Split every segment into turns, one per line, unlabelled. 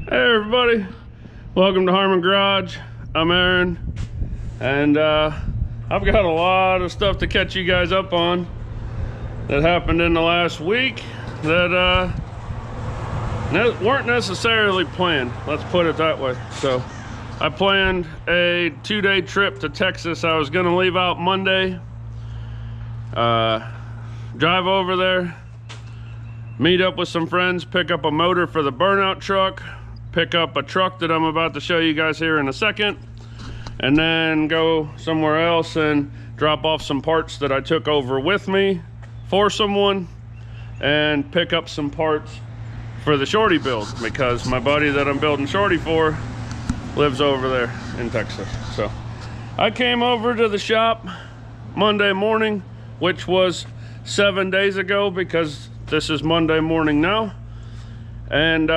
Hey everybody, welcome to Harmon Garage. I'm Aaron, and I've got a lot of stuff to catch you guys up on that happened in the last week that weren't necessarily planned, let's put it that way. So I planned a 2-day trip to Texas. I was gonna leave out Monday, drive over there, meet up with some friends, pick up a motor for the burnout truck, pick up a truck that I'm about to show you guys here in a second, and then go somewhere else and drop off some parts that I took over with me for someone, and pick up some parts for the shorty build, because my buddy that I'm building shorty for lives over there in Texas. So I came over to the shop Monday morning, which was 7 days ago, because this is Monday morning now, and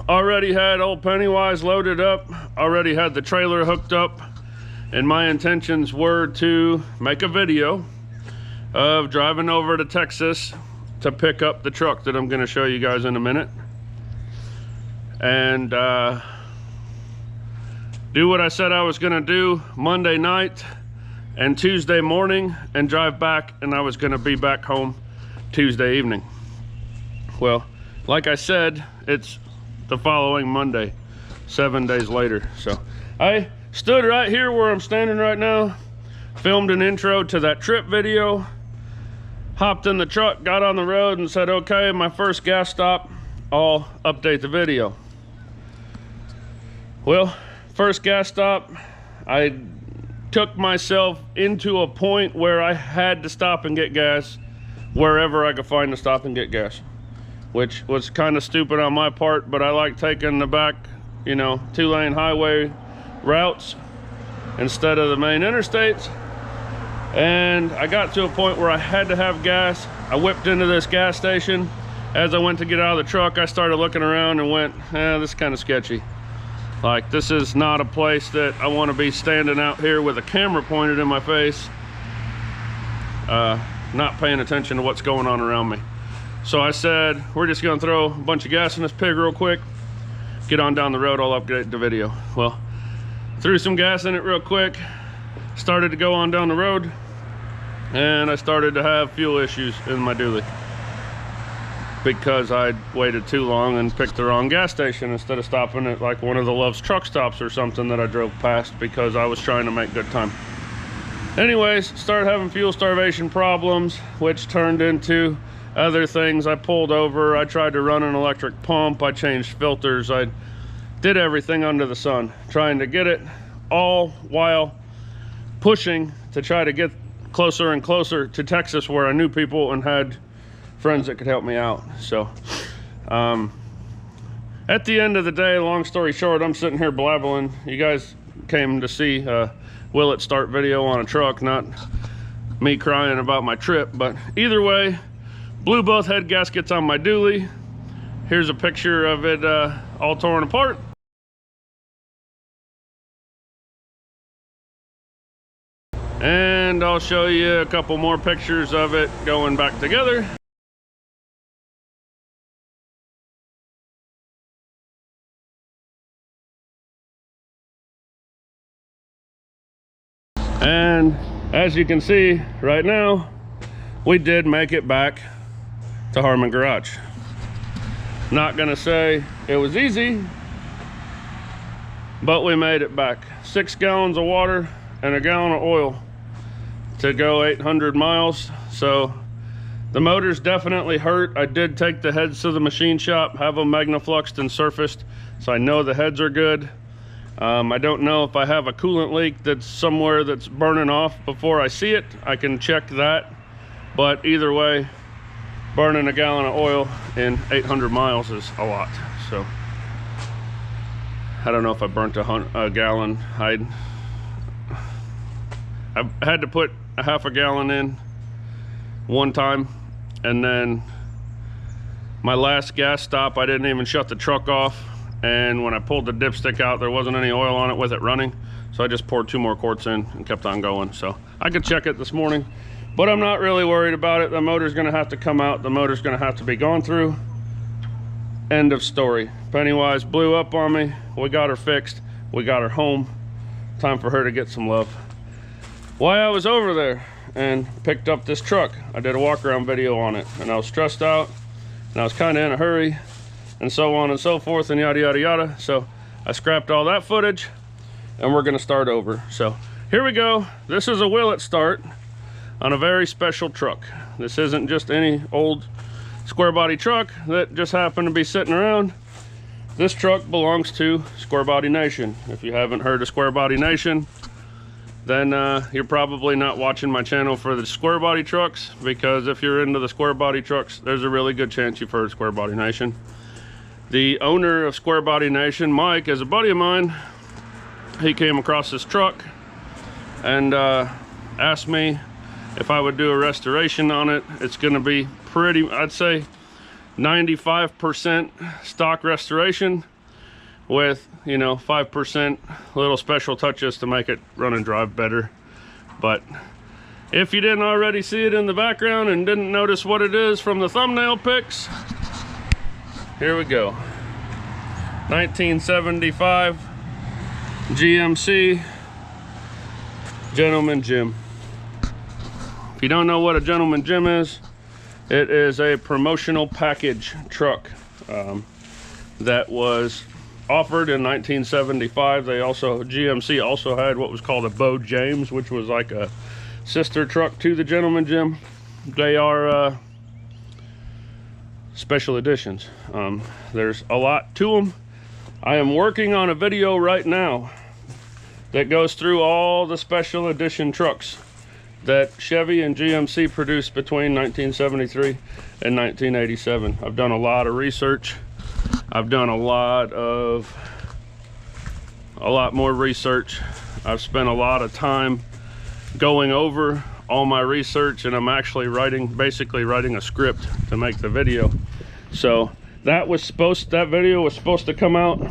already had old Pennywise loaded up, already had the trailer hooked up, and my intentions were to make a video of driving over to Texas to pick up the truck that I'm going to show you guys in a minute, and do what I said I was going to do Monday night and Tuesday morning, and drive back, and I was going to be back home Tuesday evening. Well, like I said, it's the following Monday, 7 days later. So I stood right here where I'm standing right now, filmed an intro to that trip video, hopped in the truck, got on the road, and said, okay, my first gas stop, I'll update the video. Well, first gas stop, I took myself into a point where I had to stop and get gas wherever I could find to stop and get gas, which was kind of stupid on my part, but I like taking the back, you know, 2-lane highway routes instead of the main interstates. And I got to a point where I had to have gas. I whipped into this gas station. As I went to get out of the truck, I started looking around and went, this is kind of sketchy. Like, this is not a place that I want to be standing out here with a camera pointed in my face, not paying attention to what's going on around me. So I said, we're just gonna throw a bunch of gas in this pig real quick, get on down the road, I'll update the video. Well, threw some gas in it real quick, started to go on down the road, and I started to have fuel issues in my dually because I'd waited too long and picked the wrong gas station instead of stopping at like one of the Love's truck stops or something that I drove past because I was trying to make good time. Anyways, started having fuel starvation problems, which turned into other things. I pulled over, I tried to run an electric pump, I changed filters, I did everything under the sun, trying to get it, all while pushing to try to get closer and closer to Texas, where I knew people and had friends that could help me out. So at the end of the day, long story short, I'm sitting here blabbling. You guys came to see will it start video on a truck, not me crying about my trip. But either way, blew both head gaskets on my dually. Here's a picture of it all torn apart. And I'll show you a couple more pictures of it going back together. And as you can see right now, we did make it back to Harmon Garage. Not gonna say it was easy, but we made it back. 6 gallons of water and a gallon of oil to go 800 miles. So the motor's definitely hurt. I did take the heads to the machine shop, have them magnafluxed and surfaced, so I know the heads are good. I don't know if I have a coolant leak that's somewhere that's burning off before I see it. I can check that, but either way, burning a gallon of oil in 800 miles is a lot. So I don't know if I burnt a gallon. I had to put a half a gallon in one time, and then my last gas stop, I didn't even shut the truck off, and when I pulled the dipstick out, there wasn't any oil on it with it running, so I just poured 2 more quarts in and kept on going. So I could check it this morning, but I'm not really worried about it. The motor's gonna have to come out, the motor's gonna have to be gone through, End of story. Pennywise blew up on me. We got her fixed. We got her home. Time for her to get some love. While I was over there and picked up this truck, I did a walk around video on it, and I was stressed out and I was kind of in a hurry and so on and so forth and yada yada yada. So I scrapped all that footage and we're gonna start over. So here we go. This is a Will It Start on a very special truck. This isn't just any old square body truck that just happened to be sitting around. This truck belongs to Square Body Nation. If you haven't heard of Square Body Nation, then you're probably not watching my channel for the square body trucks, because if you're into the square body trucks, there's a really good chance you've heard Square Body Nation. The owner of Square Body Nation, Mike, is a buddy of mine. He came across this truck and asked me if I would do a restoration on it. It's going to be pretty, I'd say 95% stock restoration with, you know, 5% little special touches to make it run and drive better. But if you didn't already see it in the background and didn't notice what it is from the thumbnail pics, here we go. 1975 GMC Gentleman Gym. If you don't know what a Gentleman Gym is, it is a promotional package truck that was offered in 1975. They also, GMC also had what was called a Bo James, which was like a sister truck to the Gentleman Gym. They are special editions. There's a lot to them. I am working on a video right now that goes through all the special edition trucks that Chevy and GMC produced between 1973 and 1987. I've done a lot of research. I've done a lot more research. I've spent a lot of time going over all my research, and I'm actually basically writing a script to make the video. So that video was supposed to come out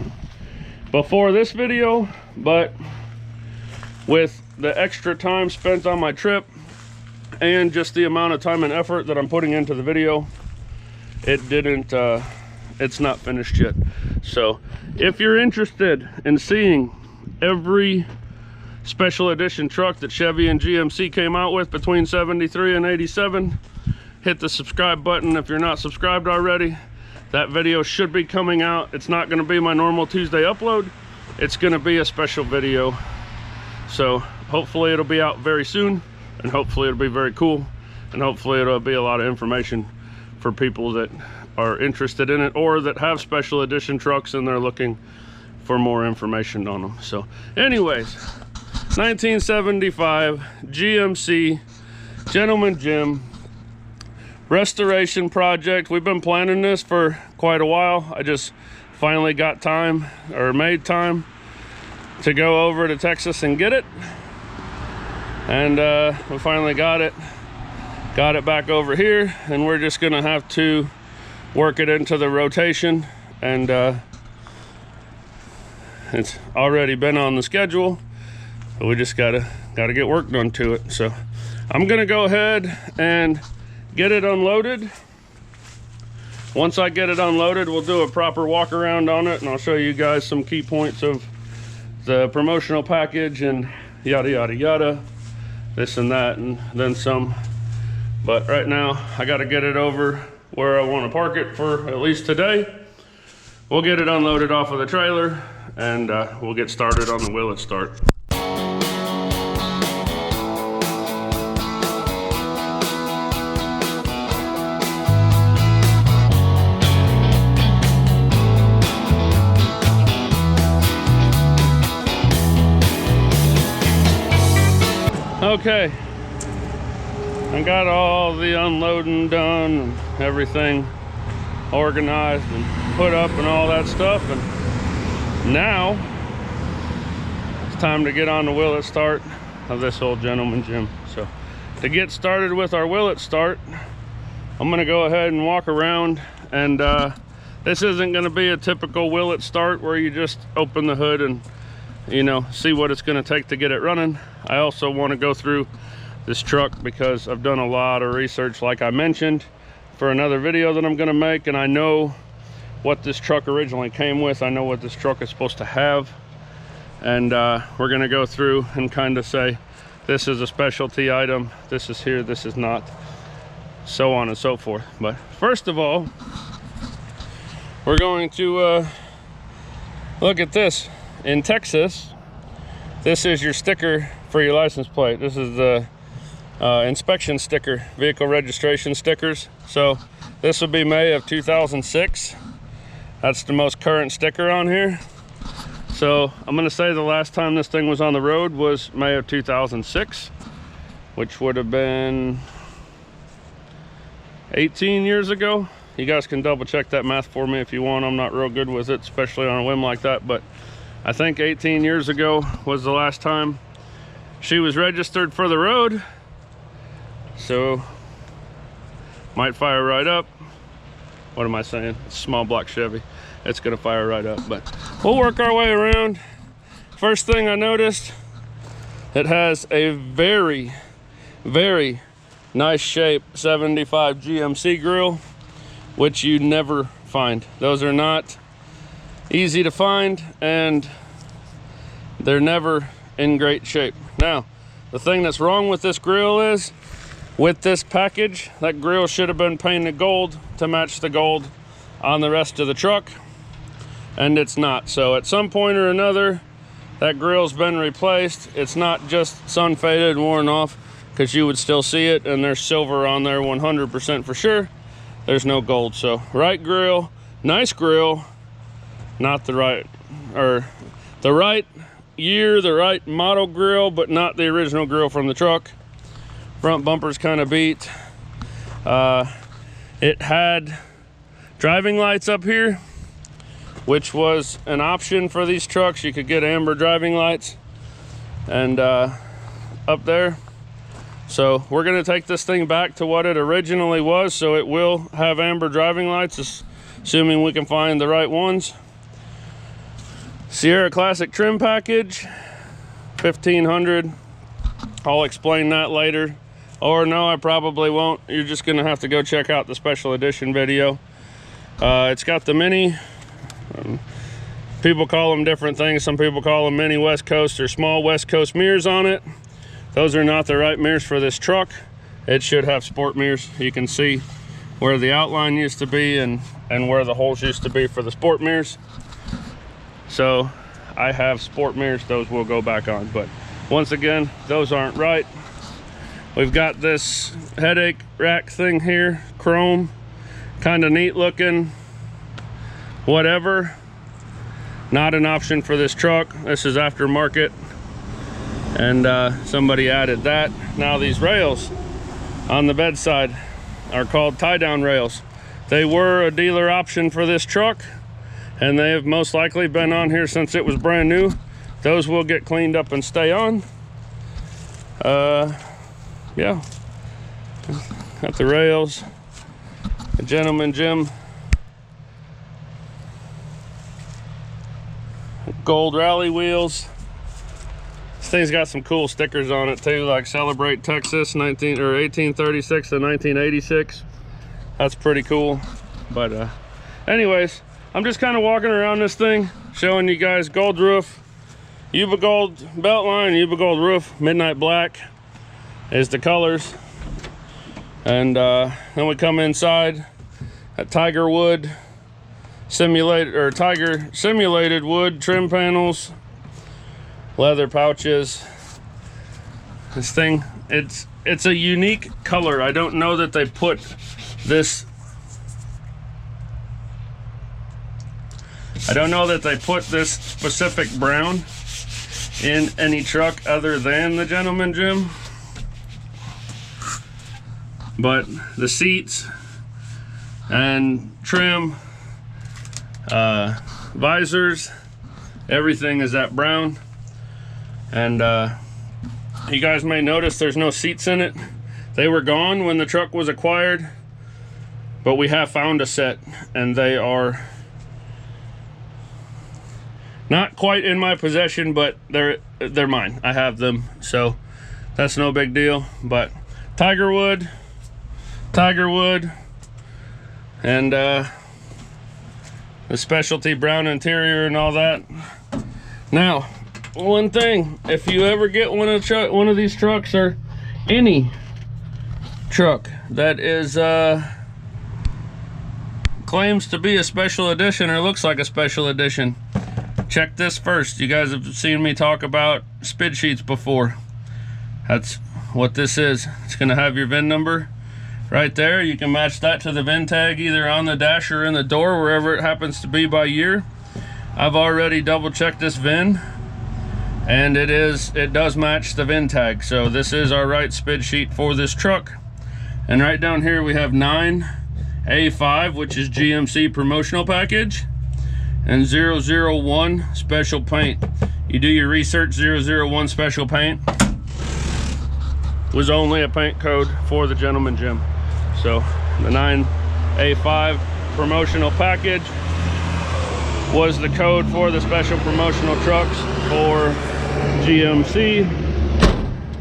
before this video, but with the extra time spent on my trip and just the amount of time and effort that I'm putting into the video, it's not finished yet. So if you're interested in seeing every special edition truck that Chevy and GMC came out with between 73 and 87, hit the subscribe button if you're not subscribed already. That video should be coming out. It's not going to be my normal Tuesday upload. It's going to be a special video. So hopefully it'll be out very soon, and hopefully it'll be very cool, and hopefully it'll be a lot of information for people that are interested in it or that have special edition trucks and they're looking for more information on them. So anyways, 1975 GMC Gentleman Gym restoration project. We've been planning this for quite a while. I just finally got time, or made time, to go over to Texas and get it, and we finally got it back over here, and we're just gonna have to work it into the rotation, and it's already been on the schedule, but we just gotta get work done to it. So I'm gonna go ahead and get it unloaded. Once I get it unloaded, we'll do a proper walk around on it, and I'll show you guys some key points of the promotional package and yada yada yada, this and that, and then some. But right now I got to get it over where I want to park it for at least today. We'll get it unloaded off of the trailer, and we'll get started on the Will It Start. Okay, I got all the unloading done and everything organized and put up and all that stuff, and now it's time to get on the Will It Start of this old Gentleman Gym. So to get started with our Will It Start, I'm gonna go ahead and walk around, and this isn't gonna be a typical Will It Start where you just open the hood and, you know, see what it's going to take to get it running. I also want to go through this truck because I've done a lot of research, like I mentioned, for another video that I'm going to make, and I know what this truck originally came with. I know what this truck is supposed to have, and we're gonna go through and kind of say this is a specialty item, this is here, this is not, so on and so forth. But first of all, we're going to look at this. In Texas, this is your sticker for your license plate. This is the inspection sticker, vehicle registration stickers. So this would be May of 2006. That's the most current sticker on here. So I'm gonna say the last time this thing was on the road was May of 2006, which would have been 18 years ago. You guys can double check that math for me if you want. I'm not real good with it, especially on a whim like that, but I think 18 years ago was the last time she was registered for the road. So might fire right up. What am I saying? It's a small block Chevy. It's gonna fire right up, but we'll work our way around. First thing I noticed, it has a very, very nice shape 75 GMC grill, which you never find. Those are not easy to find, and they're never in great shape. Now, the thing that's wrong with this grill is, with this package, that grill should have been painted gold to match the gold on the rest of the truck, and it's not. So at some point or another, that grill's been replaced. It's not just sun faded and worn off, because you would still see it, and there's silver on there 100% for sure. There's no gold. So right grill, nice grill, not the right, or the right year, the right model grill, but not the original grill from the truck. Front bumper's kind of beat. It had driving lights up here, which was an option for these trucks. You could get amber driving lights, and up there. So we're gonna take this thing back to what it originally was, so it will have amber driving lights, assuming we can find the right ones. Sierra Classic trim package, 1500. I'll explain that later. Or no, I probably won't. You're just gonna have to go check out the special edition video. It's got the mini, people call them different things. Some people call them mini West Coast or small West Coast mirrors on it. Those are not the right mirrors for this truck. It should have sport mirrors. You can see where the outline used to be and where the holes used to be for the sport mirrors. So I have sport mirrors, those will go back on. But once again, those aren't right. We've got this headache rack thing here, chrome, kind of neat looking, whatever. Not an option for this truck. This is aftermarket, and somebody added that. Now these rails on the bedside are called tie-down rails. They were a dealer option for this truck, and they have most likely been on here since it was brand new. Those will get cleaned up and stay on. Yeah, got the rails, the Gentleman Jim gold rally wheels. This thing's got some cool stickers on it too, like Celebrate Texas 1836 to 1986. That's pretty cool. But anyways, I'm just kind of walking around this thing, showing you guys gold roof, Yuba gold belt line, Yuba gold roof, midnight black is the colors. And then we come inside at Tiger wood simulated, or Tiger simulated wood trim panels, leather pouches. This thing, it's a unique color. I don't know that they put this, I don't know that they put this specific brown in any truck other than the Gentleman Jim. But the seats and trim, visors, everything is that brown. And you guys may notice there's no seats in it. They were gone when the truck was acquired, but we have found a set, and they are not quite in my possession, but they're mine. I have them, so that's no big deal. But Tiger wood, the specialty brown interior and all that. Now, one thing, if you ever get one of these trucks, or any truck that is claims to be a special edition or looks like a special edition, check this first. You guys have seen me talk about spid sheets before. That's what this is. It's going to have your VIN number right there. You can match that to the VIN tag either on the dash or in the door, wherever it happens to be by year. I've already double checked this VIN, and it does match the VIN tag. So this is our right spid sheet for this truck. And right down here we have 9A5, which is GMC promotional package, and 001 special paint. You do your research, 001 special paint was only a paint code for the Gentleman Gym. So the 9A5 promotional package was the code for the special promotional trucks for GMC,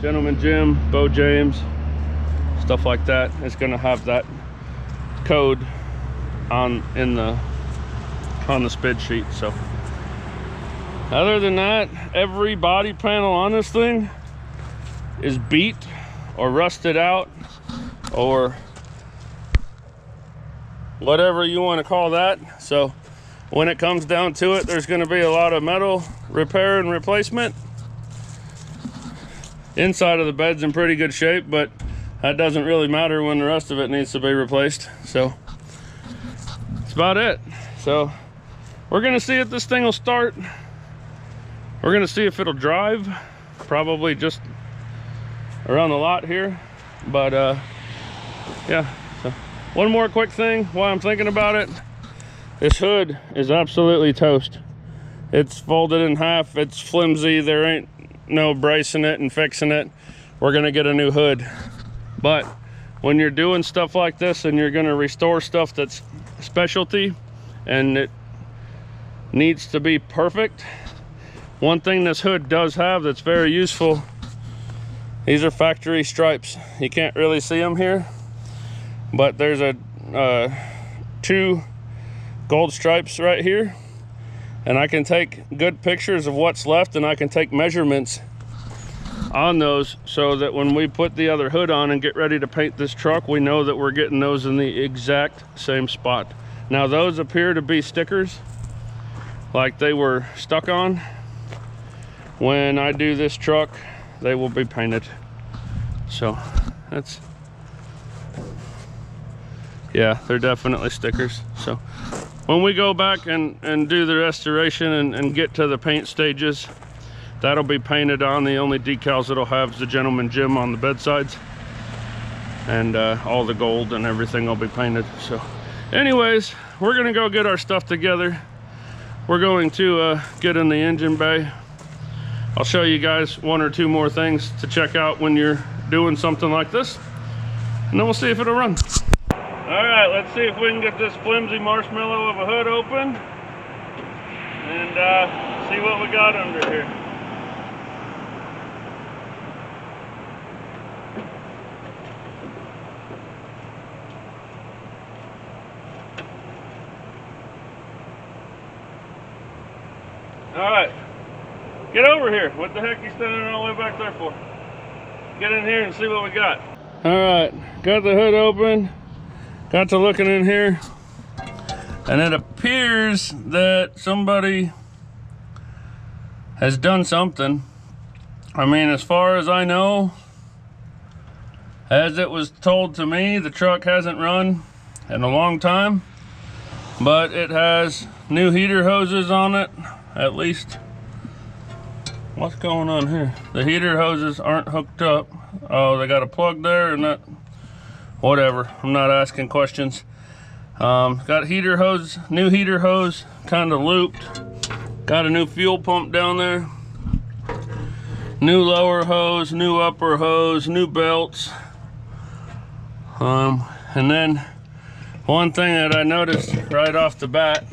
Gentleman Gym, Bo James, stuff like that. It's going to have that code on the spid sheet. So other than that, every body panel on this thing is beat or rusted out or whatever you want to call that. So when it comes down to it, there's going to be a lot of metal repair and replacement. Inside of the bed's in pretty good shape, but that doesn't really matter when the rest of it needs to be replaced. So that's about it. So we're going to see if this thing will start. We're going to see if it'll drive, probably just around the lot here. But yeah, so one more quick thing while I'm thinking about it. This hood is absolutely toast. It's folded in half, it's flimsy, there ain't no bracing it and fixing it. We're gonna get a new hood. But when you're doing stuff like this and you're gonna restore stuff that's specialty and it needs to be perfect, one thing this hood does have that's very useful, these are factory stripes. You can't really see them here, but there's two gold stripes right here, and I can take good pictures of what's left, and I can take measurements on those so that when we put the other hood on and get ready to paint this truck, we know that we're getting those in the exact same spot. Now those appear to be stickers, like they were stuck on. When I do this truck, they will be painted. So that's, yeah, they're definitely stickers. So when we go back and do the restoration and get to the paint stages, that'll be painted on. The only decals it'll have is the Gentleman Gym on the bedsides, and all the gold and everything will be painted. So anyways, we're gonna go get our stuff together. We're going to get in the engine bay. I'll show you guys one or two more things to check out when you're doing something like this, and then we'll see if it'll run. All right, let's see if we can get this flimsy marshmallow of a hood open and see what we got under here. All right, get over here. What the heck are you standing all the way back there for? Get in here and see what we got. All right, got the hood open. Got to looking in here, and it appears that somebody has done something. I mean, as far as I know, as it was told to me, the truck hasn't run in a long time, but it has new heater hoses on it, at least. What's going on here? The heater hoses aren't hooked up. Oh, they got a plug there and that. Whatever, I'm not asking questions. Got heater hose, new heater hose, kind of looped. Got a new fuel pump down there. New lower hose, new upper hose, new belts. And then one thing that I noticed right off the bat,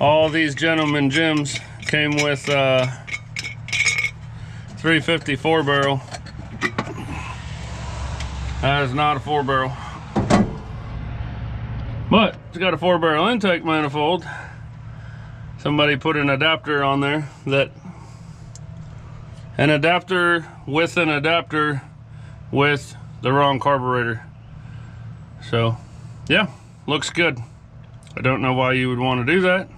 all these Gentleman Gyms came with 350 4-barrel. That is not a 4-barrel. But it's got a 4-barrel intake manifold. Somebody put an adapter on there an adapter with the wrong carburetor. So yeah, looks good. I don't know why you would want to do that,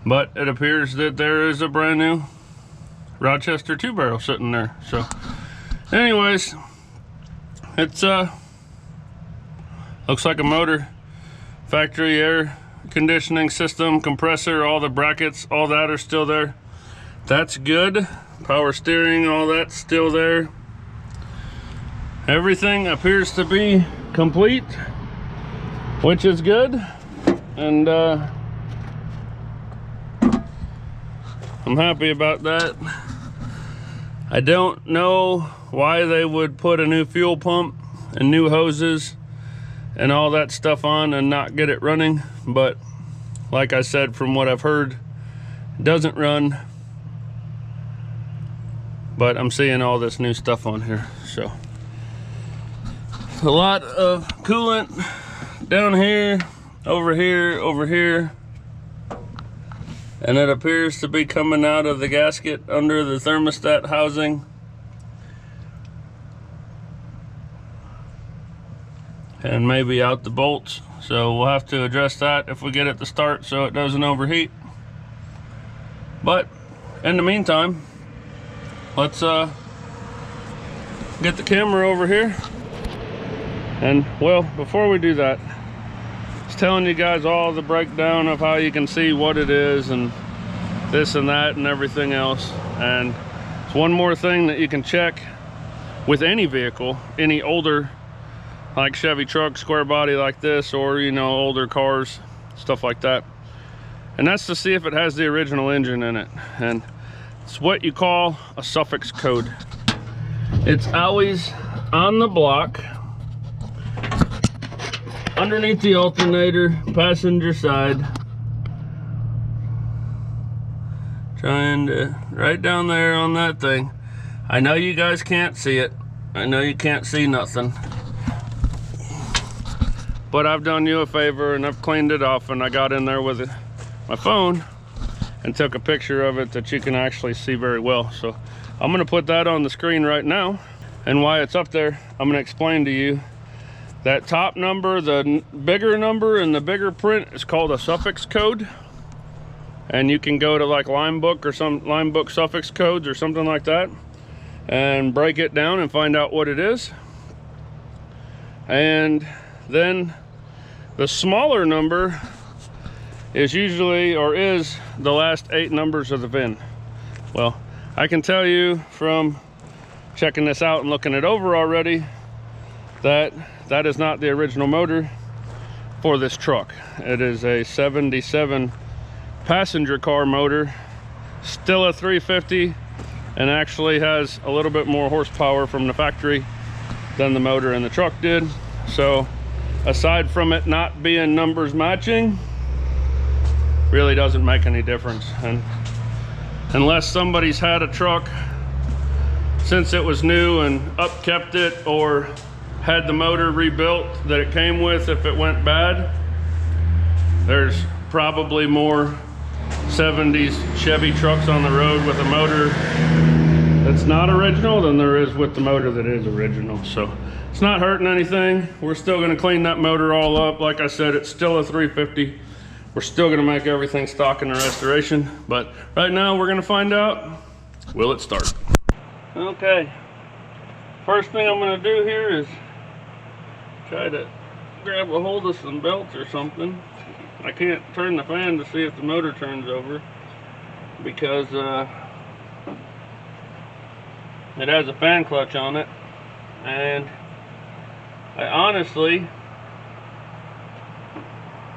but it appears that there is a brand new Rochester 2-barrel sitting there. So anyways, it's looks like a motor. Factory air conditioning system, compressor, all the brackets, all that are still there. That's good. Power steering, all that's still there. Everything appears to be complete, which is good. And I'm happy about that. I don't know why they would put a new fuel pump and new hoses and all that stuff on and not get it running, but like I said, from what I've heard, it doesn't run. But I'm seeing all this new stuff on here, so a lot of coolant down here, over here, and it appears to be coming out of the gasket under the thermostat housing. And maybe out the bolts, so we'll have to address that if we get it to start so it doesn't overheat. But in the meantime, let's get the camera over here. And well, before we do that, it's telling you guys all the breakdown of how you can see what it is and this and that and everything else. And it's one more thing that you can check with any vehicle, any older like Chevy truck, square body like this, or you know, older cars, stuff like that. And that's to see if it has the original engine in it. And it's what you call a suffix code. It's always on the block underneath the alternator, passenger side. Trying to, right down there on that thing. I know you guys can't see it. I know you can't see nothing. But I've done you a favor and I've cleaned it off, and I got in there with my phone and took a picture of it that you can actually see very well. So I'm gonna put that on the screen right now. And why it's up there, I'm gonna explain to you. That top number, the bigger number and the bigger print is called a suffix code. And you can go to like Limebook or some Limebook suffix codes or something like that and break it down and find out what it is. And then the smaller number is usually, or is, the last 8 numbers of the VIN. Well, I can tell you from checking this out and looking it over already that that is not the original motor for this truck. It is a 77 passenger car motor, still a 350, and actually has a little bit more horsepower from the factory than the motor in the truck did. So aside from it not being numbers matching, really doesn't make any difference. And unless somebody's had a truck since it was new and upkept it, or had the motor rebuilt that it came with if it went bad, there's probably more 70s Chevy trucks on the road with a motor that's not original than there is with the motor that is original. So it's not hurting anything. We're still gonna clean that motor all up. Like I said, it's still a 350. We're still gonna make everything stock in the restoration. But right now we're gonna find out, will it start? Okay, first thing I'm gonna do here is try to grab a hold of some belts or something. I can't turn the fan to see if the motor turns over because it has a fan clutch on it, and I honestly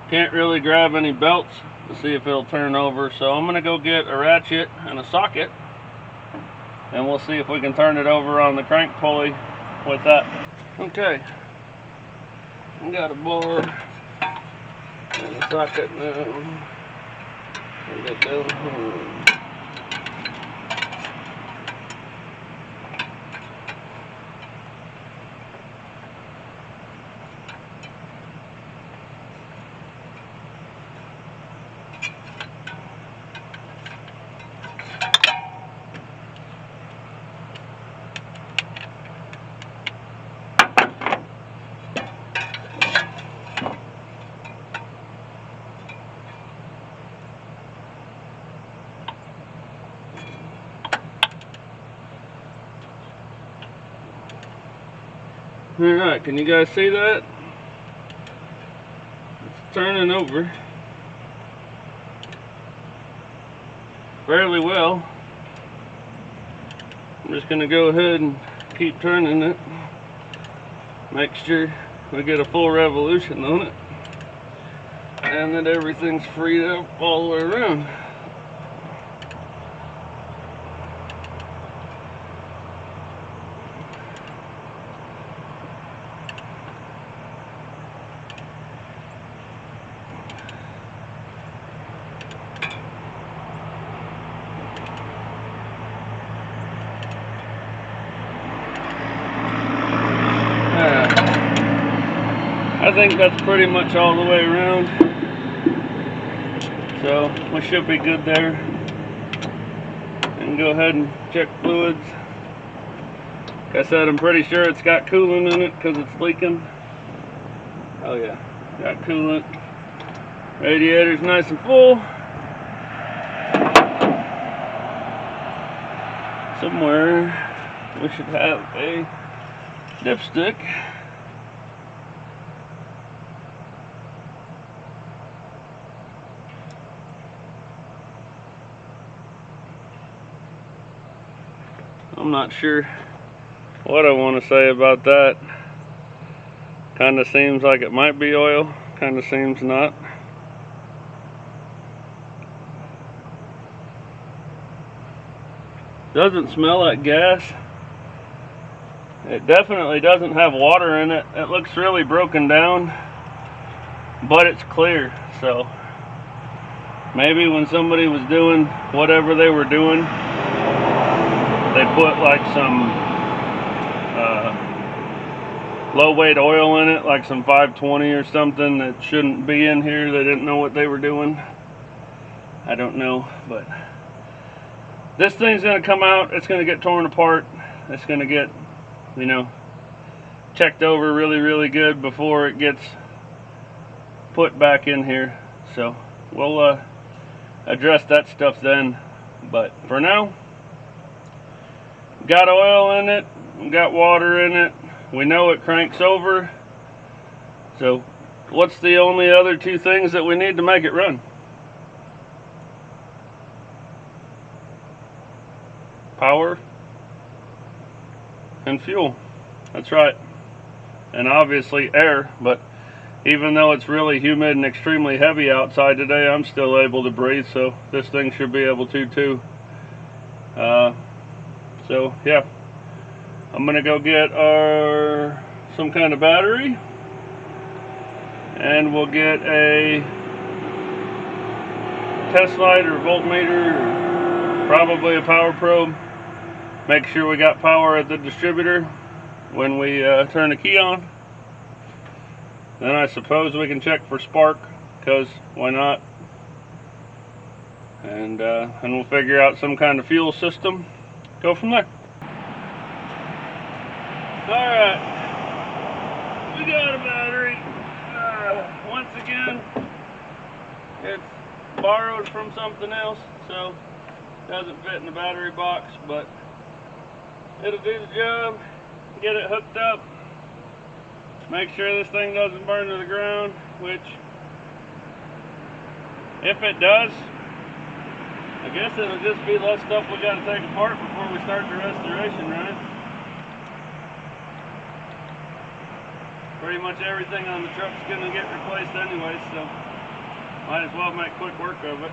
can't really grab any belts to see if it'll turn over. So I'm gonna go get a ratchet and a socket, and we'll see if we can turn it over on the crank pulley with that. Okay, I got a bar and a socket now. I'll get down here. Alright, can you guys see that? It's turning over fairly well. I'm just going to go ahead and keep turning it. Make sure we get a full revolution on it. And that everything's freed up all the way around. I think that's pretty much all the way around, so we should be good there. And go ahead and check fluids. Like I said, I'm pretty sure it's got coolant in it because it's leaking. Oh yeah, got coolant. Radiator's nice and full. Somewhere we should have a dipstick. I'm not sure what I want to say about that. Kind of seems like it might be oil, kind of seems not. Doesn't smell like gas. It definitely doesn't have water in it. It looks really broken down, but it's clear. So maybe when somebody was doing whatever they were doing, they put like some low weight oil in it, like some 520 or something that shouldn't be in here. They didn't know what they were doing. I don't know, but this thing's gonna come out. It's gonna get torn apart. It's gonna get, you know, checked over really good before it gets put back in here. So we'll address that stuff then. But for now, got oil in it, got water in it. We know it cranks over. So what's the only other two things that we need to make it run? Power and fuel. That's right. And obviously air, but even though it's really humid and extremely heavy outside today, I'm still able to breathe, so this thing should be able to too. So yeah, I'm gonna go get some kind of battery, and we'll get a test light or voltmeter, or probably a power probe. Make sure we got power at the distributor when we turn the key on. Then I suppose we can check for spark, because why not? And we'll figure out some kind of fuel system. Go from there. Alright, we got a battery. Once again, it's borrowed from something else, so it doesn't fit in the battery box, but it'll do the job. Get it hooked up. Make sure this thing doesn't burn to the ground, which, if it does, I guess it'll just be less stuff we gotta take apart before we start the restoration, right? Pretty much everything on the truck's gonna get replaced anyway, so might as well make quick work of it.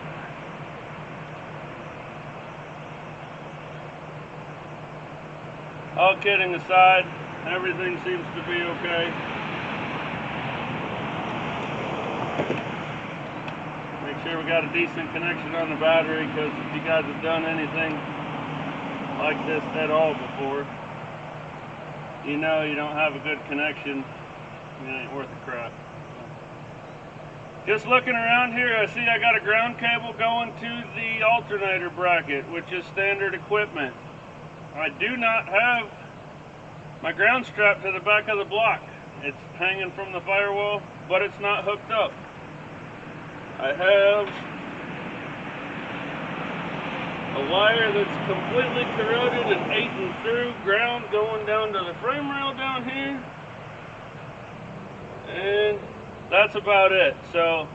All kidding aside, everything seems to be okay. Make sure we got a decent connection on the battery, because if you guys have done anything like this at all before, you know you don't have a good connection, it ain't worth a crap. Just looking around here, I see I got a ground cable going to the alternator bracket, which is standard equipment. I do not have my ground strap to the back of the block. It's hanging from the firewall, but it's not hooked up. I have a wire that's completely corroded and eaten through ground going down to the frame rail down here. that's about it. So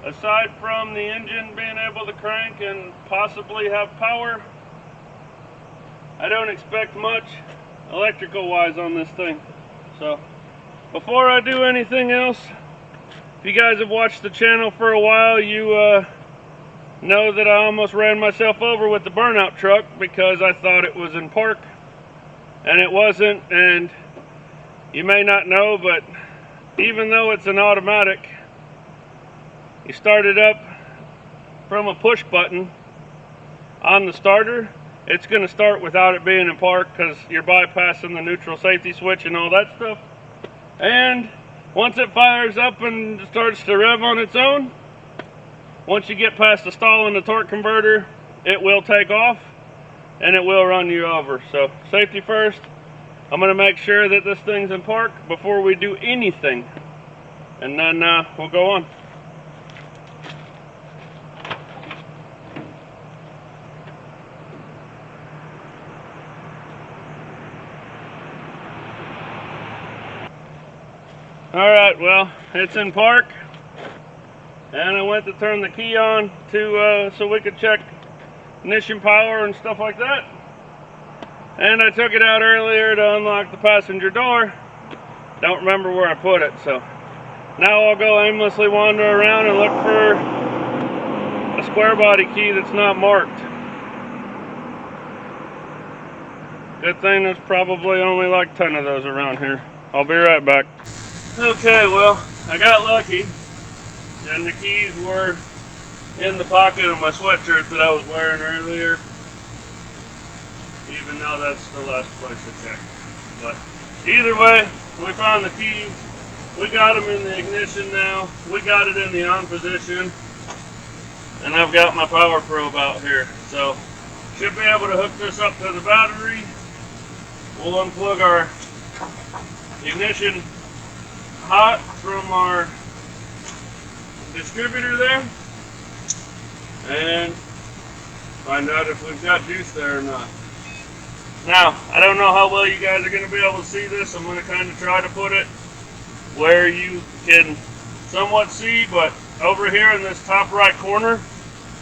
aside from the engine being able to crank and possibly have power, I don't expect much electrical wise on this thing. So before I do anything else, if you guys have watched the channel for a while, you know that I almost ran myself over with the burnout truck because I thought it was in park and it wasn't. And you may not know, but even though it's an automatic, you start it up from a push button on the starter, it's going to start without it being in park because you're bypassing the neutral safety switch and all that stuff. And once it fires up and starts to rev on its own, once you get past the stall in the torque converter, it will take off and it will run you over. So safety first. I'm going to make sure that this thing's in park before we do anything, and then we'll go on. Alright, well, it's in park, and I went to turn the key on to so we could check ignition power and stuff like that. And I took it out earlier to unlock the passenger door. Don't remember where I put it, so now I'll go aimlessly wander around and look for a square body key that's not marked. Good thing there's probably only like 10 of those around here. I'll be right back. Okay, well, I got lucky, and the keys were in the pocket of my sweatshirt that I was wearing earlier, even though that's the last place to check. But either way, we found the keys, we got them in the ignition now, we got it in the on position, and I've got my power probe out here. So, should be able to hook this up to the battery. We'll unplug our ignition hot from our distributor there and find out if we've got juice there or not. Now, I don't know how well you guys are going to be able to see this. I'm going to kind of try to put it where you can somewhat see, but over here in this top right corner,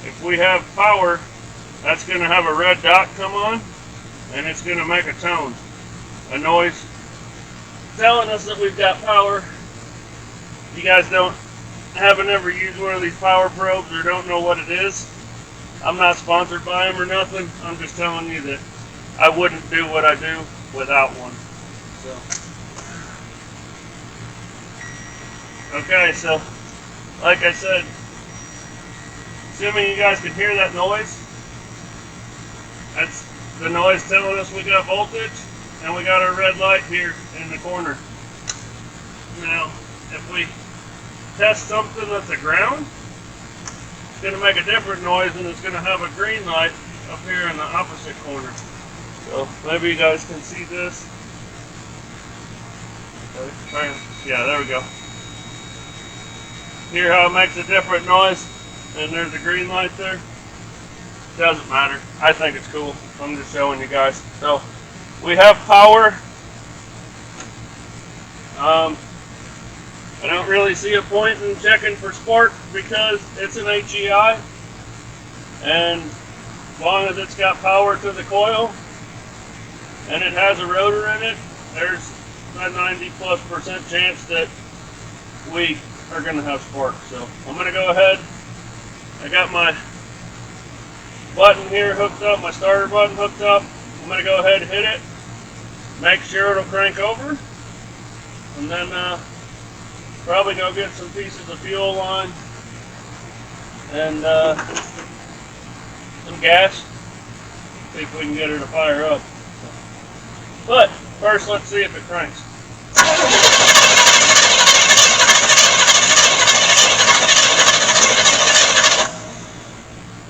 if we have power, that's going to have a red dot come on, and it's going to make a tone, a noise telling us that we've got power. If you guys haven't ever used one of these power probes or don't know what it is, I'm not sponsored by them or nothing. I'm just telling you that I wouldn't do what I do without one. So, okay, so like I said, assuming you guys can hear that noise, that's the noise telling us we got voltage, and we got our red light here in the corner. Now, if we test something at the ground, it's going to make a different noise, and it's going to have a green light up here in the opposite corner. So maybe you guys can see this. Yeah, there we go. Hear how it makes a different noise, and there's a green light there? Doesn't matter. I think it's cool. I'm just showing you guys. So we have power. I don't really see a point in checking for spark because it's an HEI, and as long as it's got power to the coil and it has a rotor in it, there's a 90+% chance that we are going to have spark. So I'm going to go ahead. I got my button here hooked up, my starter button hooked up. I'm going to go ahead and hit it, make sure it'll crank over, and then probably go get some pieces of fuel line and some gas, see if we can get her to fire up. But first, let's see if it cranks.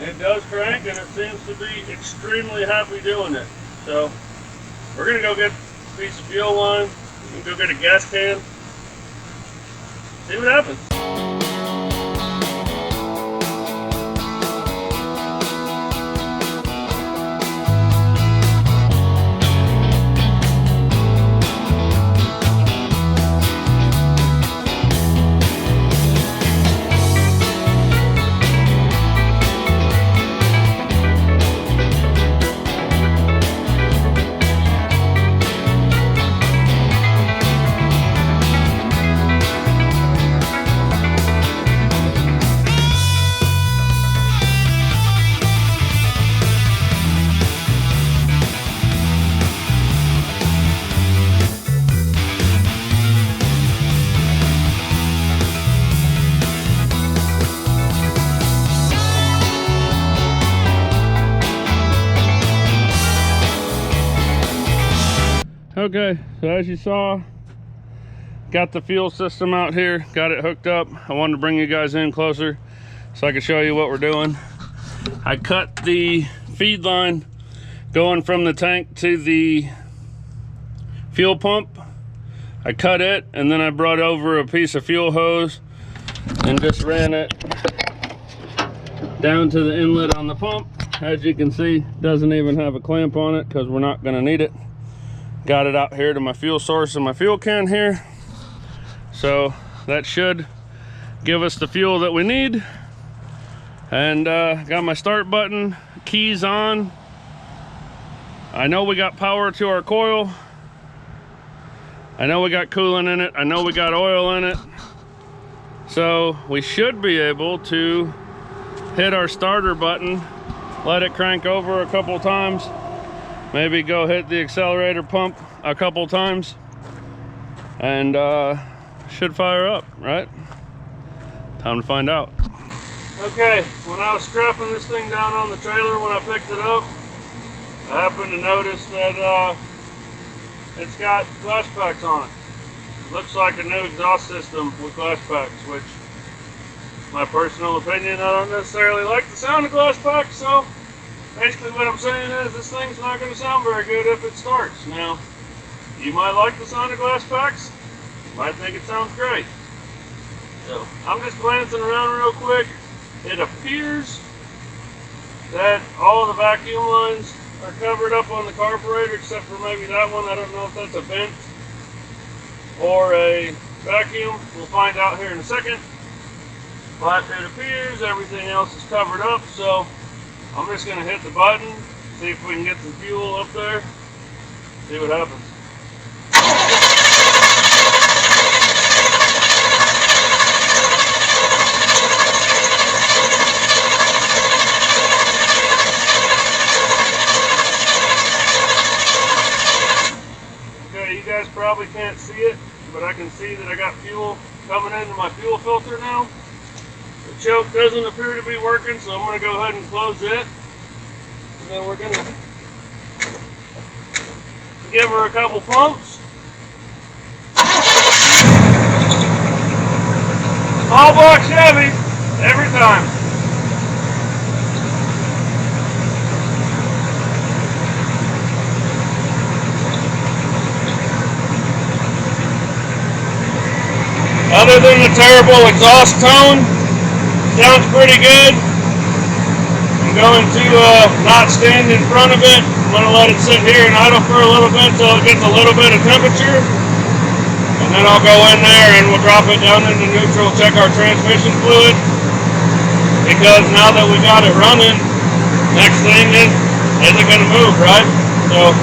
It does crank, and it seems to be extremely happy doing it. So we're going to go get a piece of fuel line and go get a gas can. See what happens. Okay, so as you saw, got the fuel system out here, got it hooked up. I wanted to bring you guys in closer so I could show you what we're doing. I cut the feed line going from the tank to the fuel pump. I cut it, and then I brought over a piece of fuel hose and just ran it down to the inlet on the pump. As you can see, doesn't even have a clamp on it because we're not going to need it. Got it out here to my fuel source and my fuel can here. So that should give us the fuel that we need. And got my start button, keys on. I know we got power to our coil. I know we got coolant in it. I know we got oil in it. So we should be able to hit our starter button, let it crank over a couple times, maybe go hit the accelerator pump a couple times, and should fire up, right? Time to find out. Okay, when I was strapping this thing down on the trailer when I picked it up, I happened to notice that it's got glass packs on it. Looks like a new exhaust system with glass packs, which, my personal opinion, I don't necessarily like the sound of glass packs, so basically what I'm saying is this thing's not going to sound very good if it starts. Now, you might like the sound of glass packs, you might think it sounds great. So, I'm just glancing around real quick. It appears that all the vacuum lines are covered up on the carburetor except for maybe that one. I don't know if that's a vent or a vacuum. We'll find out here in a second. But it appears everything else is covered up, so I'm just going to hit the button, see if we can get some fuel up there, see what happens. Okay, you guys probably can't see it, but I can see that I got fuel coming into my fuel filter now. The choke doesn't appear to be working, so I'm going to go ahead and close it. And then we're going to give her a couple pumps. Small block Chevy, every time. Other than the terrible exhaust tone, sounds pretty good. I'm going to not stand in front of it. I'm going to let it sit here and idle for a little bit until it gets a little bit of temperature. And then I'll go in there and we'll drop it down into neutral, check our transmission fluid. Because now that we got it running, next thing is it going to move, right? So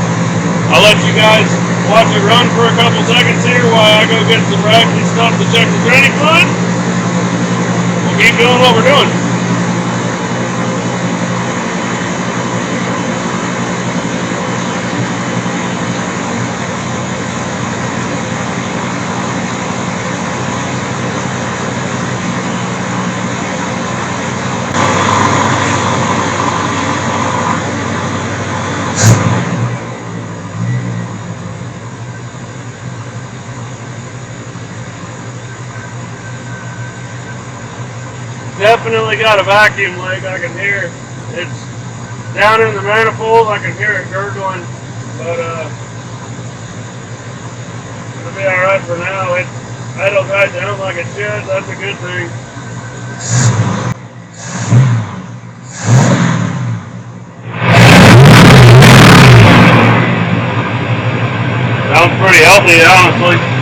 I'll let you guys watch it run for a couple seconds here while I go get some rack and stuff to check the training fluid. We'll keep doing what we're doing. Definitely got a vacuum leak. I can hear it's down in the manifold. I can hear it gurgling, but it'll be all right for now. It idles right down like it should. That's a good thing. Sounds pretty healthy, honestly.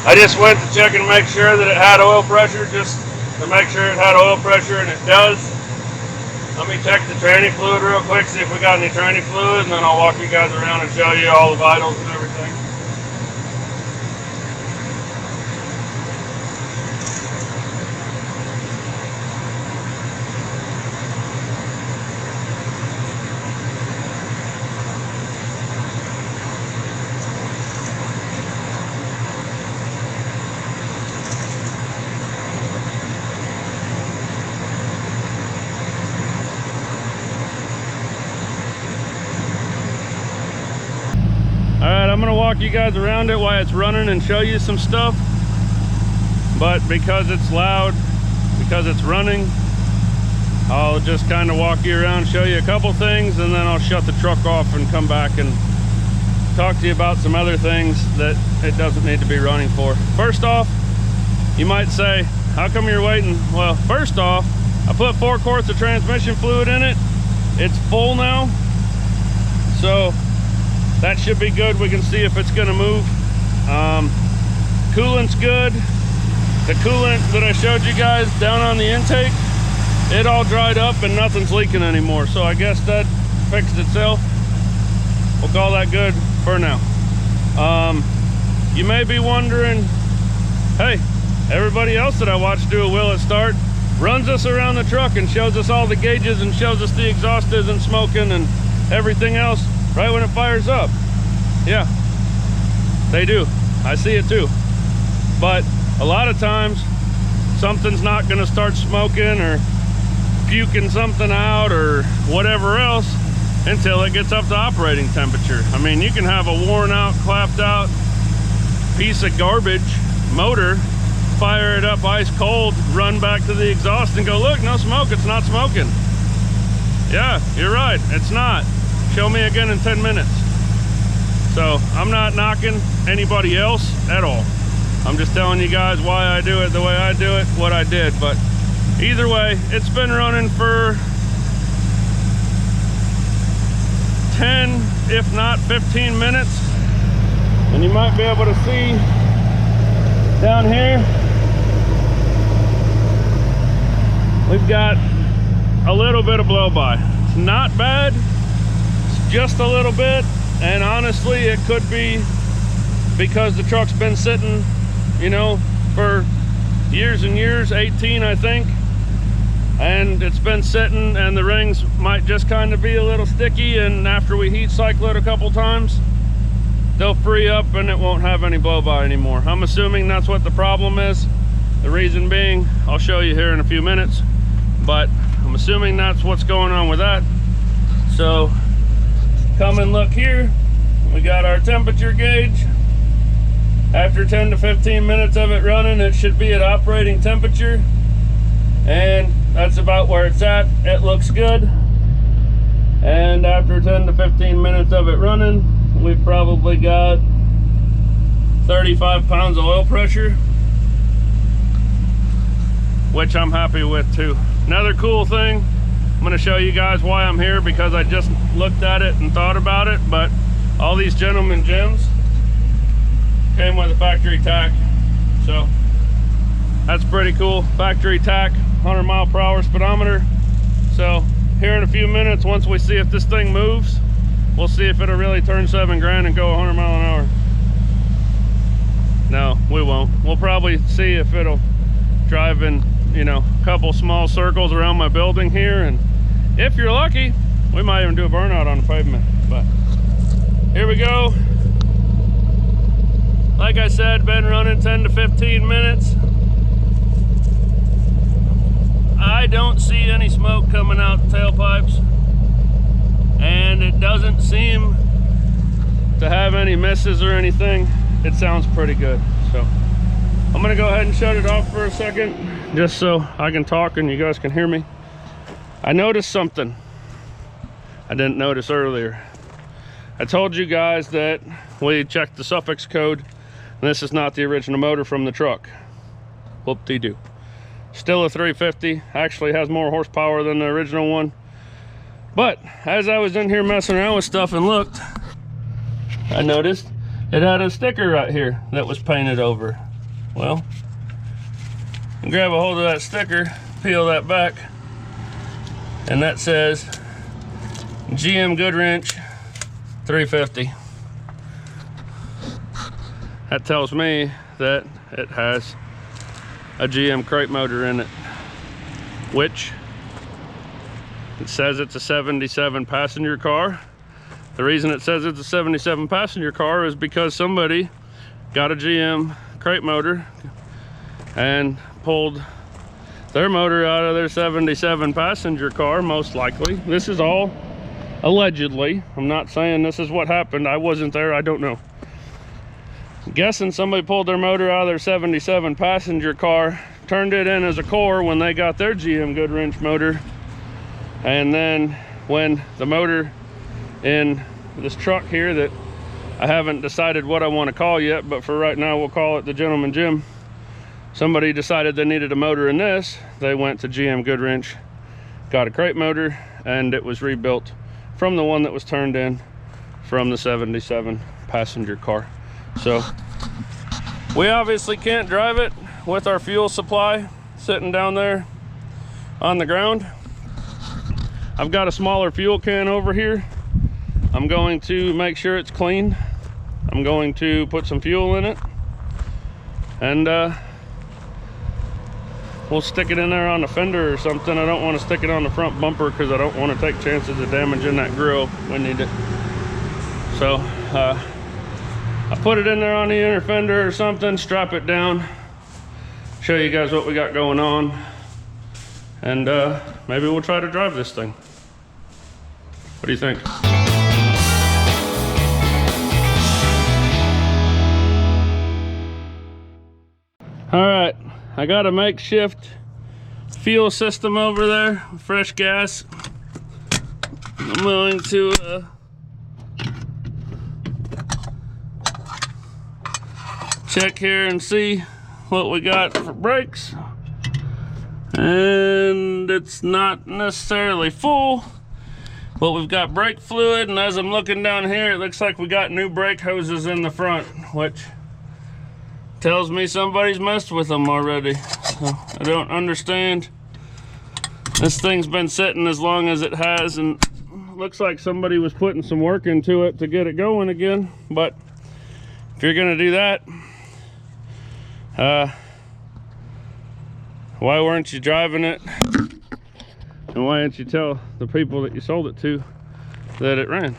I just went to check and make sure that it had oil pressure, just to make sure it had oil pressure, and it does. Let me check the training fluid real quick, see if we got any training fluid, and then I'll walk you guys around and show you all the vitals and everything. walk you guys around it while it's running and show you some stuff, but because it's loud, because it's running, I'll just kind of walk you around, show you a couple things, and then I'll shut the truck off and come back and talk to you about some other things that it doesn't need to be running for. First off, you might say, how come you're waiting? Well, first off, I put 4 quarts of transmission fluid in it. It's full now, so that should be good. We can see if it's gonna move. Coolant's good. The coolant that I showed you guys down on the intake, it all dried up and nothing's leaking anymore. So I guess that fixed itself. We'll call that good for now. You may be wondering, hey, everybody else that I watched do a will it start runs us around the truck and shows us all the gauges and shows us the exhaust isn't smoking and everything else right when it fires up. Yeah, they do. I see it too. But a lot of times something's not going to start smoking or puking something out or whatever else until it gets up to operating temperature. I mean, you can have a worn out, clapped out piece of garbage motor, fire it up ice cold, run back to the exhaust and go, look, no smoke, it's not smoking. Yeah, you're right, it's not. Show me again in 10 minutes. So I'm not knocking anybody else at all. I'm just telling you guys why I do it the way I do it, what I did. But either way, it's been running for 10, if not 15 minutes. And you might be able to see down here, we've got a little bit of blow by. It's not bad, it's just a little bit. And honestly, it could be because the truck's been sitting, you know, for years and years, 18 I think, and it's been sitting and the rings might just kind of be a little sticky, and after we heat cycle it a couple times, they'll free up and it won't have any blow by anymore. I'm assuming that's what the problem is. The reason being, I'll show you here in a few minutes, but I'm assuming that's what's going on with that. So come and look here. We got our temperature gauge. After 10 to 15 minutes of it running, it should be at operating temperature, and that's about where it's at. It looks good. And after 10 to 15 minutes of it running, we've probably got 35 pounds of oil pressure, which I'm happy with too. Another cool thing, I'm going to show you guys why I'm here, because I just looked at it and thought about it, but all these gentleman gems came with a factory tack, so that's pretty cool. Factory tack, 100 mile per hour speedometer. So here in a few minutes, once we see if this thing moves, we'll see if it'll really turn 7 grand and go 100 mile an hour. No, we won't. We'll probably see if it'll drive in, you know, a couple small circles around my building here, and if you're lucky, we might even do a burnout on the pavement. But here we go. Like I said, been running 10 to 15 minutes. I don't see any smoke coming out the tailpipes, and it doesn't seem to have any misses or anything. It sounds pretty good. So I'm gonna go ahead and shut it off for a second, just so I can talk and you guys can hear me. I noticed something I didn't notice earlier. I told you guys that we checked the suffix code, and this is not the original motor from the truck. Whoop-de-doo. Still a 350, actually has more horsepower than the original one. But as I was in here messing around with stuff and looked, I noticed it had a sticker right here that was painted over. Well, grab a hold of that sticker, peel that back, and that says GM Goodwrench 350. That tells me that it has a GM crate motor in it, which it says it's a 77 passenger car. The reason it says it's a 77 passenger car is because somebody got a GM crate motor and pulled their motor out of their 77 passenger car, most likely. This is all allegedly. I'm not saying this is what happened. I wasn't there, I don't know. I'm guessing somebody pulled their motor out of their 77 passenger car, turned it in as a core when they got their GM Goodwrench motor. And then when the motor in this truck here that I haven't decided what I want to call yet, but for right now we'll call it the Gentleman Jim, somebody decided they needed a motor in this. They went to GM Goodwrench, got a crate motor, and it was rebuilt from the one that was turned in from the 77 passenger car. So we obviously can't drive it with our fuel supply sitting down there on the ground. I've got a smaller fuel can over here. I'm going to make sure it's clean. I'm going to put some fuel in it, and we'll stick it in there on the fender or something. I don't want to stick it on the front bumper because I don't want to take chances of damaging that grill. We need it. So I put it in there on the inner fender or something, strap it down, show you guys what we got going on, and maybe we'll try to drive this thing. What do you think? All right, I got a makeshift fuel system over there, fresh gas. I'm going to check here and see what we got for brakes. And it's not necessarily full, but we've got brake fluid, and as I'm looking down here, it looks like we got new brake hoses in the front, which tells me somebody's messed with them already. So I don't understand. This thing's been sitting as long as it has, and looks like somebody was putting some work into it to get it going again. But if you're gonna do that, why weren't you driving it? And why didn't you tell the people that you sold it to that it ran?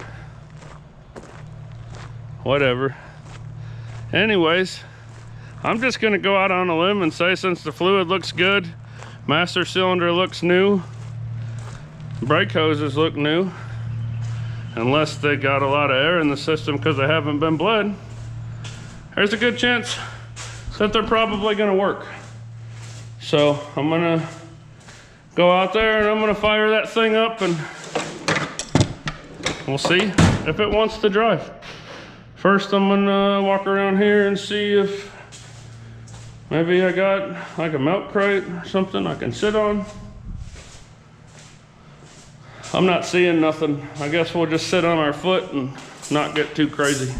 Whatever. Anyways, I'm just gonna go out on a limb and say, since the fluid looks good, master cylinder looks new, brake hoses look new, unless they got a lot of air in the system because they haven't been bled, there's a good chance that they're probably gonna work. So I'm gonna go out there and I'm gonna fire that thing up, and we'll see if it wants to drive. First, I'm gonna walk around here and see if maybe I got like a milk crate or something I can sit on. I'm not seeing nothing. I guess we'll just sit on our foot and not get too crazy.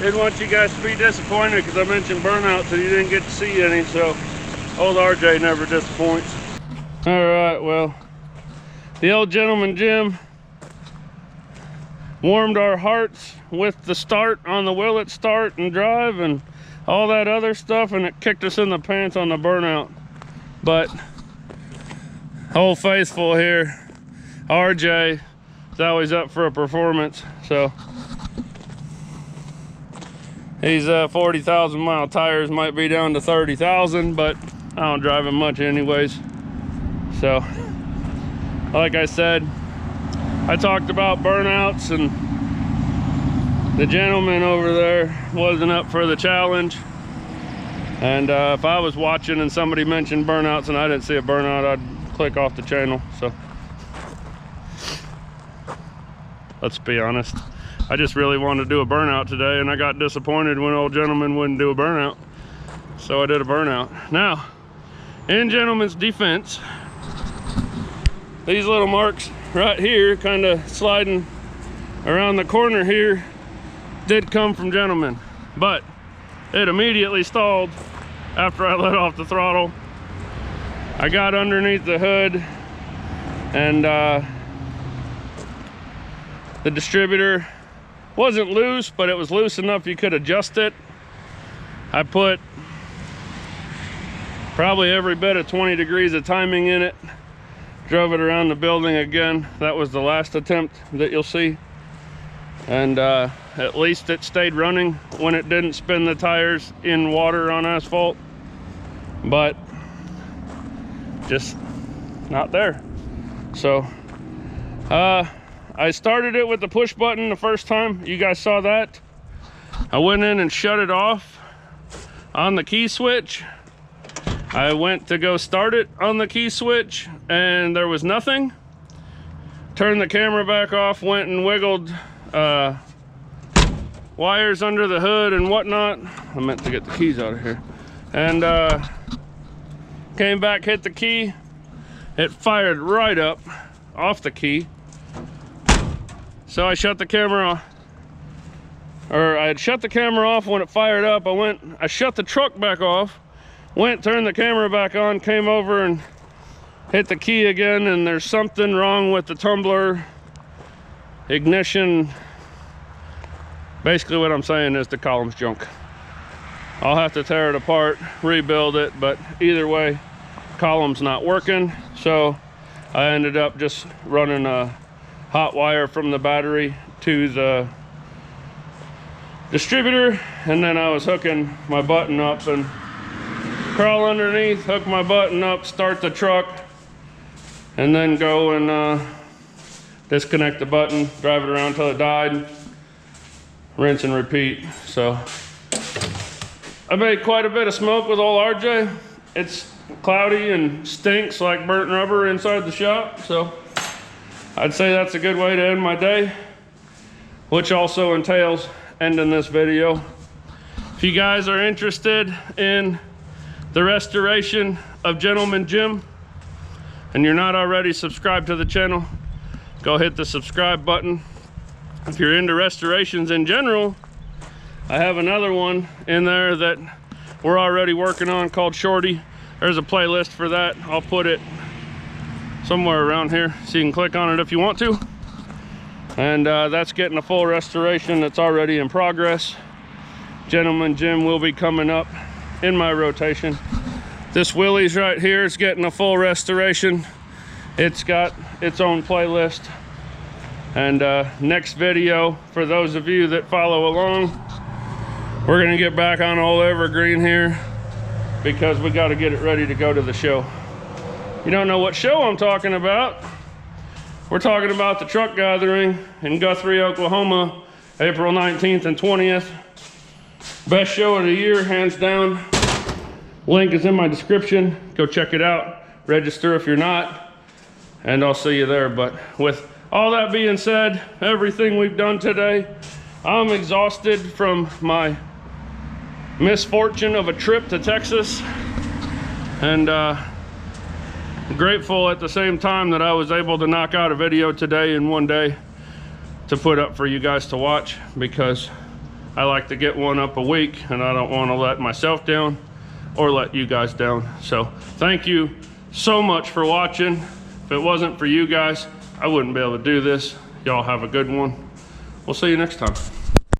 Didn't want you guys to be disappointed because I mentioned burnouts and you didn't get to see any, so old RJ never disappoints. All right, well, the old gentleman Jim warmed our hearts with the start on the Willett start and drive and all that other stuff, and it kicked us in the pants on the burnout. But Old Faithful here, RJ, is always up for a performance, so these 40,000 mile tires might be down to 30,000, but I don't drive them much anyways. So like I said, I talked about burnouts and the gentleman over there wasn't up for the challenge. And if I was watching and somebody mentioned burnouts and I didn't see a burnout, I'd click off the channel. So let's be honest, I just really wanted to do a burnout today, and I got disappointed when old gentleman wouldn't do a burnout, so I did a burnout. Now, in gentleman's defense, these little marks right here, kind of sliding around the corner here, did come from gentleman, but it immediately stalled after I let off the throttle. I got underneath the hood, and the distributor wasn't loose, but it was loose enough you could adjust it. I put probably every bit of 20 degrees of timing in it, drove it around the building again. That was the last attempt that you'll see, and at least it stayed running when it didn't spin the tires in water on asphalt, but just not there. So I started it with the push button the first time. You guys saw that. I went in and shut it off on the key switch. I went to go start it on the key switch and there was nothing. Turned the camera back off, went and wiggled wires under the hood and whatnot. I meant to get the keys out of here. And came back, hit the key. It fired right up off the key. So I shut the camera off, or I had shut the camera off when it fired up. I shut the truck back off, turned the camera back on, came over and hit the key again, and there's something wrong with the tumbler ignition. Basically what I'm saying is the column's junk. I'll have to tear it apart, rebuild it, but either way, column's not working. So I ended up just running a hot wire from the battery to the distributor, and then I was hooking my button up and crawl underneath, hook my button up, start the truck, and then go and disconnect the button, drive it around till it died, rinse and repeat. So I made quite a bit of smoke with old RJ. It's cloudy and stinks like burnt rubber inside the shop, so I'd say that's a good way to end my day, which also entails ending this video. If you guys are interested in the restoration of Gentleman Jim and you're not already subscribed to the channel, go hit the subscribe button. If you're into restorations in general, I have another one in there that we're already working on called Shorty. There's a playlist for that. I'll put it somewhere around here so you can click on it if you want to. And that's getting a full restoration that's already in progress. Gentleman Jim will be coming up in my rotation. This Willys right here is getting a full restoration. It's got its own playlist. And next video, for those of you that follow along, we're gonna get back on old Evergreen here because we got to get it ready to go to the show. You don't know what show I'm talking about? We're talking about the truck gathering in Guthrie, Oklahoma, April 19th and 20th. Best show of the year, hands down. Link is in my description. Go check it out. Register if you're not, and I'll see you there. But with all that being said, everything we've done today, I'm exhausted from my misfortune of a trip to Texas, and grateful at the same time that I was able to knock out a video today in one day to put up for you guys to watch, because I like to get one up a week, and I don't want to let myself down or let you guys down. So thank you so much for watching. If it wasn't for you guys, I wouldn't be able to do this. Y'all have a good one. We'll see you next time.